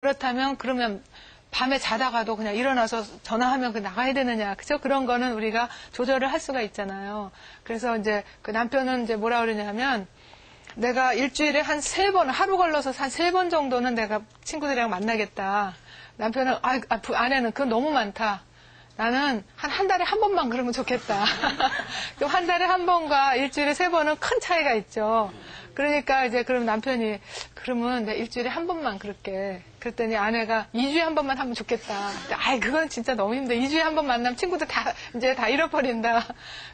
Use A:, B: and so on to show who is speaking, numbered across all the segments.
A: 그렇다면 그러면 밤에 자다가도 그냥 일어나서 전화하면 그 나가야 되느냐, 그죠? 그런 거는 우리가 조절을 할 수가 있잖아요. 그래서 이제 그 남편은 이제 뭐라 그러냐면, 내가 일주일에 한 3번, 하루 걸러서 한 3번 정도는 내가 친구들이랑 만나겠다. 남편은, 아내는 그건 너무 많다. 나는 한 달에 한 번만 그러면 좋겠다. 그럼 한 달에 한 번과 일주일에 3번은 큰 차이가 있죠. 그러니까 이제 그럼 남편이, 그러면 내가 일주일에 한 번만 그럴게. 그랬더니 아내가 2주에 한 번만 하면 좋겠다. 그건 진짜 너무 힘들어. 2주에 한 번 만나면 친구들 이제 다 잃어버린다.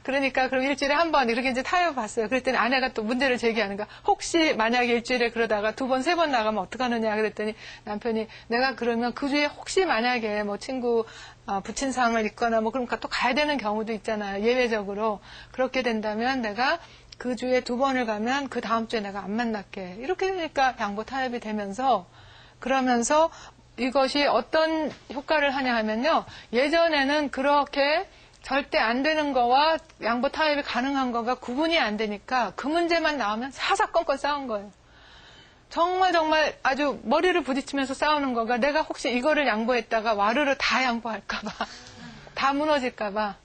A: 그러니까 그럼 일주일에 한 번 이렇게 이제 타협봤어요. 그랬더니 아내가 또 문제를 제기하는 거야. 혹시 만약에 일주일에 그러다가 2번, 3번 나가면 어떡하느냐. 그랬더니 남편이, 내가 그러면 그 주에 혹시 만약에 뭐 친구 부친상을 있거나 뭐 그러니까 또 가야 되는 경우도 있잖아요. 예외적으로. 그렇게 된다면 내가 그 주에 2번을 가면 그 다음 주에 내가 안 만날게. 이렇게 되니까 양보 타협이 되면서, 그러면서 이것이 어떤 효과를 하냐 하면요. 예전에는 그렇게 절대 안 되는 거와 양보 타협이 가능한 거가 구분이 안 되니까 그 문제만 나오면 사사건건 싸운 거예요. 정말 아주 머리를 부딪히면서 싸우는 거가, 내가 혹시 이거를 양보했다가 와르르 다 양보할까봐, 다 무너질까봐,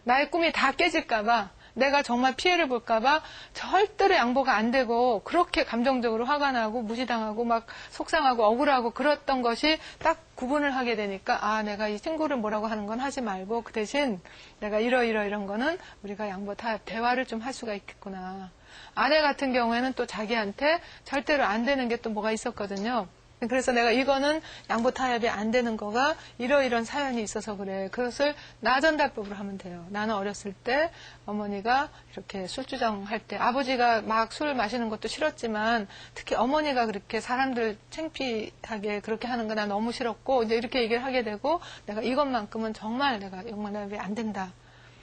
A: 나의 꿈이 다 깨질까봐, 내가 정말 피해를 볼까봐 절대로 양보가 안 되고, 그렇게 감정적으로 화가 나고 무시당하고 막 속상하고 억울하고 그랬던 것이 딱 구분을 하게 되니까, 내가 이 친구를 뭐라고 하는 건 하지 말고 그 대신 내가 이런 거는 우리가 양보 타협 대화를 좀 할 수가 있겠구나. 아내 같은 경우에는 또 자기한테 절대로 안 되는 게 또 뭐가 있었거든요. 그래서 내가 이거는 양보 타협이 안 되는 거가 이런 사연이 있어서 그래. 그것을 나 전달법으로 하면 돼요. 나는 어렸을 때 어머니가 이렇게 술주정 할 때, 아버지가 막 술 마시는 것도 싫었지만 특히 어머니가 그렇게 사람들 창피하게 그렇게 하는 거 난 너무 싫었고, 이제 이렇게 얘기를 하게 되고, 내가 이것만큼은 정말 내가 양보 안 된다.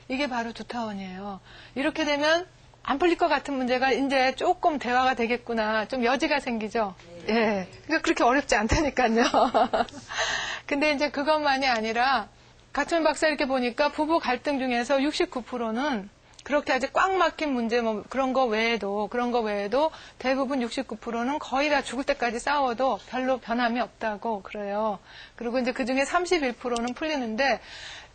A: 이게 바로 두타원이에요. 이렇게 되면 안 풀릴 것 같은 문제가 이제 조금 대화가 되겠구나. 좀 여지가 생기죠? 예. 그러니까 그렇게 어렵지 않다니까요. 근데 이제 그것만이 아니라, 가천 박사 이렇게 보니까 부부 갈등 중에서 69%는 그렇게 아주 꽉 막힌 문제, 뭐 그런 거 외에도 대부분 69%는 거의 다 죽을 때까지 싸워도 별로 변함이 없다고 그래요. 그리고 이제 그 중에 31%는 풀리는데,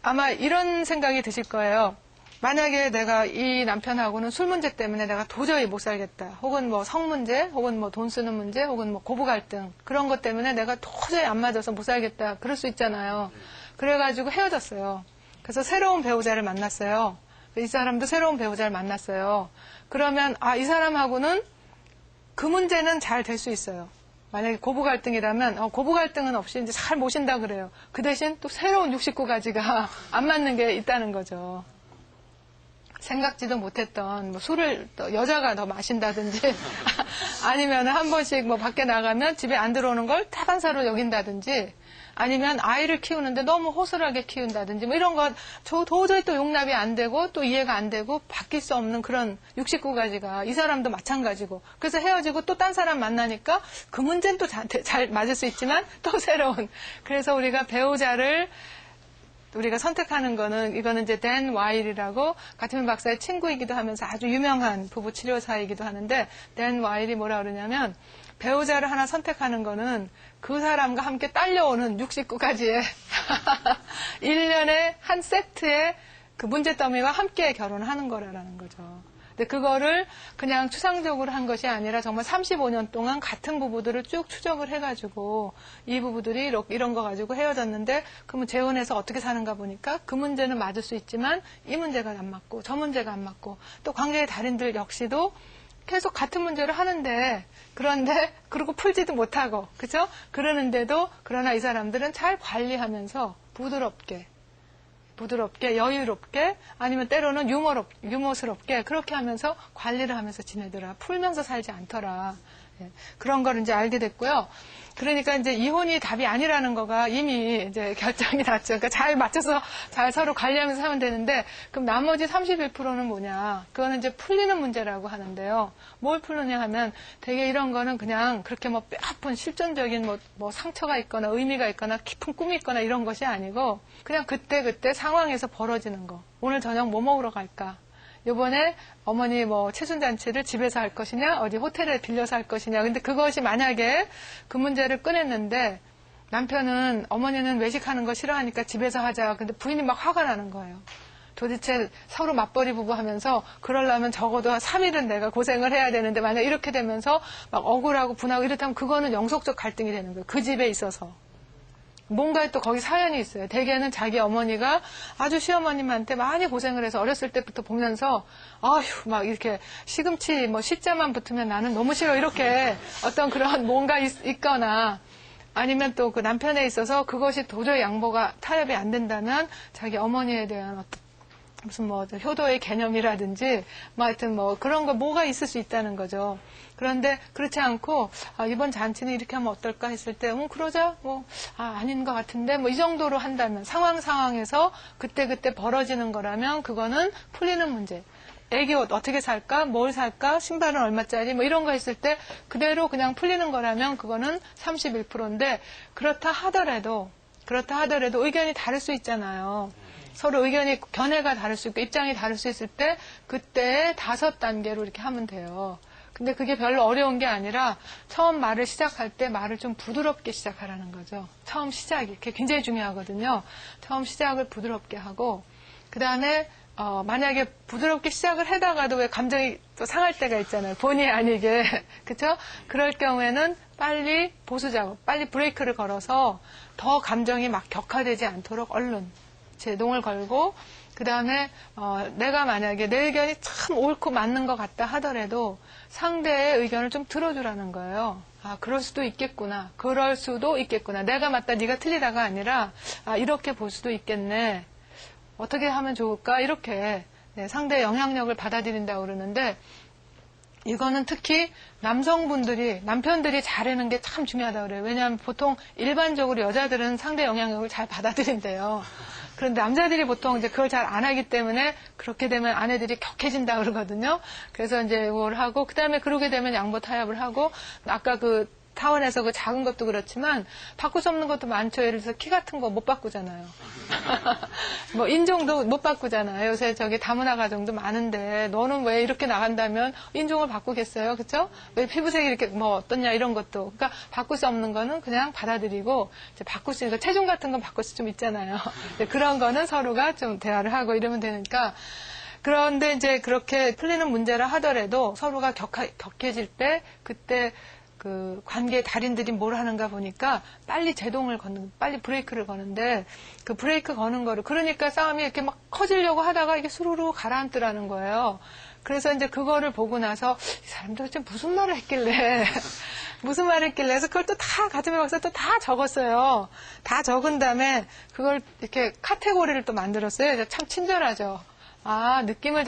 A: 아마 이런 생각이 드실 거예요. 만약에 내가 이 남편하고는 술 문제 때문에 내가 도저히 못 살겠다. 혹은 뭐 성 문제, 혹은 뭐 돈 쓰는 문제, 혹은 뭐 고부 갈등. 그런 것 때문에 내가 도저히 안 맞아서 못 살겠다. 그럴 수 있잖아요. 그래가지고 헤어졌어요. 그래서 새로운 배우자를 만났어요. 이 사람도 새로운 배우자를 만났어요. 그러면, 이 사람하고는 그 문제는 잘 될 수 있어요. 만약에 고부 갈등이라면, 고부 갈등은 없이 이제 잘 모신다 그래요. 그 대신 또 새로운 69가지가 안 맞는 게 있다는 거죠. 생각지도 못했던 뭐 술을 또 여자가 더 마신다든지 아니면 한 번씩 뭐 밖에 나가면 집에 안 들어오는 걸 타반사로 여긴다든지, 아니면 아이를 키우는데 너무 호술하게 키운다든지, 뭐 이런 거 도저히 또 용납이 안 되고 또 이해가 안 되고 바뀔 수 없는 그런 69가지가 이 사람도 마찬가지고, 그래서 헤어지고 또 딴 사람 만나니까 그 문제는 또 잘 맞을 수 있지만 또 새로운. 그래서 우리가 배우자를 우리가 선택하는 거는, 이거는 이제 댄 와일이라고 가트맨 박사의 친구이기도 하면서 아주 유명한 부부 치료사이기도 하는데, 댄 와일이 뭐라 그러냐면, 배우자를 하나 선택하는 거는 그 사람과 함께 딸려오는 69가지의 1년에 한 세트의 그 문제 더미와 함께 결혼을 하는 거라는 거죠. 근데 그거를 그냥 추상적으로 한 것이 아니라 정말 35년 동안 같은 부부들을 쭉 추적을 해가지고, 이 부부들이 이런 거 가지고 헤어졌는데, 그러면 재혼해서 어떻게 사는가 보니까 그 문제는 맞을 수 있지만 이 문제가 안 맞고 저 문제가 안 맞고, 또 관계의 달인들 역시도 계속 같은 문제를 하는데, 그런데 그리고 풀지도 못하고, 그죠? 그러는데도, 그러나 이 사람들은 잘 관리하면서 부드럽게 여유롭게, 아니면 때로는 유머스럽게 그렇게 하면서 관리를 하면서 지내더라. 풀면서 살지 않더라. 그런 걸 이제 알게 됐고요. 그러니까 이제 이혼이 답이 아니라는 거가 이미 이제 결정이 났죠. 그러니까 잘 맞춰서 잘 서로 관리하면서 살면 되는데, 그럼 나머지 31%는 뭐냐? 그거는 이제 풀리는 문제라고 하는데요. 뭘 풀느냐 하면, 되게 이런 거는 그냥 그렇게 뭐 뼈아픈 실존적인 뭐 상처가 있거나 의미가 있거나 깊은 꿈이 있거나 이런 것이 아니고, 그냥 그때 상황에서 벌어지는 거. 오늘 저녁 뭐 먹으러 갈까? 요번에 어머니 뭐 채순잔치를 집에서 할 것이냐, 어디 호텔에 빌려서 할 것이냐. 근데 그것이 만약에 그 문제를 꺼냈는데, 남편은 어머니는 외식하는 거 싫어하니까 집에서 하자. 근데 부인이 막 화가 나는 거예요. 도대체 서로 맞벌이 부부 하면서 그러려면 적어도 3일은 내가 고생을 해야 되는데 만약 이렇게 되면서 막 억울하고 분하고 이렇다면 그거는 영속적 갈등이 되는 거예요. 그 집에 있어서. 뭔가 또 거기 사연이 있어요. 대개는 자기 어머니가 아주 시어머님한테 많이 고생을 해서 어렸을 때부터 보면서 아휴 막 이렇게 시금치 뭐 시자만 붙으면 나는 너무 싫어 이렇게 어떤 그런 뭔가 있거나 아니면 또 그 남편에 있어서 그것이 도저히 양보가 타협이 안 된다면 자기 어머니에 대한 어떤 무슨 뭐 효도의 개념이라든지 뭐 하여튼 뭐 그런 거 뭐가 있을 수 있다는 거죠. 그런데 그렇지 않고 이번 잔치는 이렇게 하면 어떨까 했을 때 그러자 아닌 것 같은데 뭐 이 정도로 한다면 상황에서 그때 벌어지는 거라면 그거는 풀리는 문제. 애기 옷 어떻게 살까? 뭘 살까? 신발은 얼마짜리? 뭐 이런 거 했을 때 그대로 그냥 풀리는 거라면 그거는 31%인데 그렇다 하더라도 의견이 다를 수 있잖아요. 서로 의견이 견해가 다를 수 있고 입장이 다를 수 있을 때 그때 5단계로 이렇게 하면 돼요. 근데 그게 별로 어려운 게 아니라 처음 말을 시작할 때 말을 좀 부드럽게 시작하라는 거죠. 처음 시작이 그게 굉장히 중요하거든요. 처음 시작을 부드럽게 하고 그 다음에 만약에 부드럽게 시작을 하다가도 왜 감정이 또 상할 때가 있잖아요. 본의 아니게. 그쵸? 그럴 경우에는 빨리 보수 작업, 빨리 브레이크를 걸어서 더 감정이 막 격화되지 않도록 얼른 제동을 걸고 그 다음에 내가 만약에 내 의견이 참 옳고 맞는 것 같다 하더라도 상대의 의견을 좀 들어주라는 거예요. 그럴 수도 있겠구나. 그럴 수도 있겠구나. 내가 맞다 네가 틀리다가 아니라 이렇게 볼 수도 있겠네. 어떻게 하면 좋을까? 이렇게 상대의 영향력을 받아들인다고 그러는데 이거는 특히 남편들이 잘하는 게 참 중요하다고 그래요. 왜냐하면 보통 일반적으로 여자들은 상대 영향력을 잘 받아들인대요. 그런데 남자들이 보통 이제 그걸 잘 안 하기 때문에 그렇게 되면 아내들이 격해진다 그러거든요. 그래서 이제 이걸 하고 그다음에 그러게 되면 양보 타협을 하고 아까 그 타원에서 그 작은 것도 그렇지만 바꿀 수 없는 것도 많죠. 예를 들어서 키 같은 거 못 바꾸잖아요. 뭐 인종도 못 바꾸잖아요. 요새 저기 다문화 가정도 많은데 너는 왜 이렇게 나간다면 인종을 바꾸겠어요? 그렇죠? 왜 피부색이 이렇게 뭐 어떠냐 이런 것도. 그러니까 바꿀 수 없는 거는 그냥 받아들이고 이제 바꿀 수 있는 거 체중 같은 건 바꿀 수 좀 있잖아요. 그런 거는 서로가 좀 대화를 하고 이러면 되니까 그런데 이제 그렇게 풀리는 문제라 하더라도 서로가 격해질 때 그때 그 관계 달인들이 뭘 하는가 보니까 빨리 빨리 브레이크를 거는데 그 브레이크 거는 거를 그러니까 싸움이 이렇게 막 커지려고 하다가 이게 수루루 가라앉더라는 거예요. 그래서 이제 그거를 보고 나서 이 사람들 도대체 무슨 말을 했길래 해서 그걸 또 다 가슴에 박서 또 다 적었어요. 다 적은 다음에 그걸 이렇게 카테고리를 또 만들었어요. 참 친절하죠. 느낌을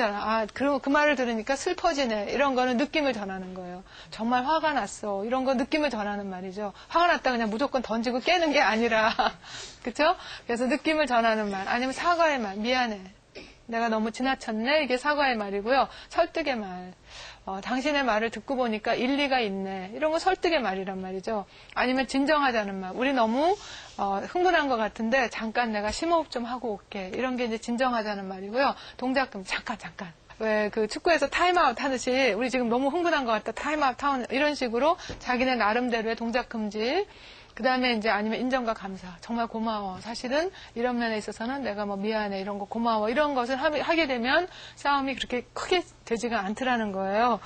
A: 그 말을 들으니까 슬퍼지네. 이런 거는 느낌을 전하는 거예요. 정말 화가 났어. 이런 거 느낌을 전하는 말이죠. 화가 났다 그냥 무조건 던지고 깨는 게 아니라. 그쵸? 그래서 느낌을 전하는 말. 아니면 사과의 말. 미안해. 내가 너무 지나쳤네. 이게 사과의 말이고요. 설득의 말. 당신의 말을 듣고 보니까 일리가 있네. 이런 거 설득의 말이란 말이죠. 아니면 진정하자는 말. 우리 너무 흥분한 것 같은데 잠깐 내가 심호흡 좀 하고 올게. 이런 게 이제 진정하자는 말이고요. 동작금 잠깐. 왜 그 축구에서 타임아웃 하듯이 우리 지금 너무 흥분한 것 같다. 타임아웃 이런 식으로 자기네 나름대로의 동작 금지. 그 다음에 이제 아니면 인정과 감사. 정말 고마워. 사실은 이런 면에 있어서는 내가 뭐 미안해. 이런 거 고마워. 이런 것을 하게 되면 싸움이 그렇게 크게 되지가 않더라는 거예요.